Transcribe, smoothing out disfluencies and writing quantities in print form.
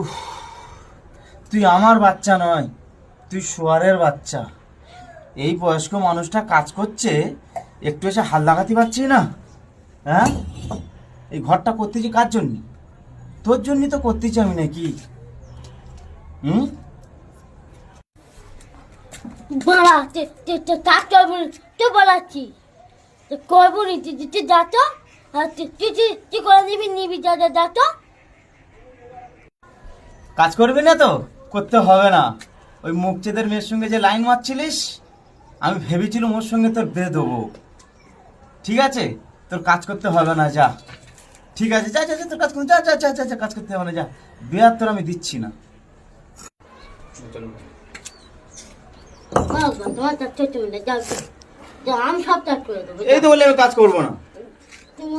উফ, তুই আমার বাচ্চা নয়, তুই শোয়ারের বাচ্চা। এই বয়স্ক মানুষটা কাজ করছে, একটু এসে হাল লাগাতে পারছি না? হ্যাঁ, এই ঘরটা করতেছি কার জন্য? তোর জন্যই তো করতেছি আমি, নাকি? হুম। বাড়া কাজ করবো তুই বলাচ্ছি করবো নি তুই যা তো তুই করে নিবি যা যা যা তো। কাজ করবি না তো? করতে হবে না। ওই মুখচেদের মেয়ের সঙ্গে যে লাইন মারছিলিস, আমি ভেবেছিলাম ওর সঙ্গে তোর বিয়ে দেবো। ঠিক আছে, তোর কাজ করতে হবে না, যা। ঠিক আছে, যা যা যা, তোর কাজ করতে যা যা যা যা যা, কাজ করতে হবে না, যা। বিয়ে আর তোর আমি দিচ্ছি না। তোমার চাচ্ছে তুমি যাও আমি সব চাষ করে দেবো। এই তো বলে আমি কাজ করবো না। তুমি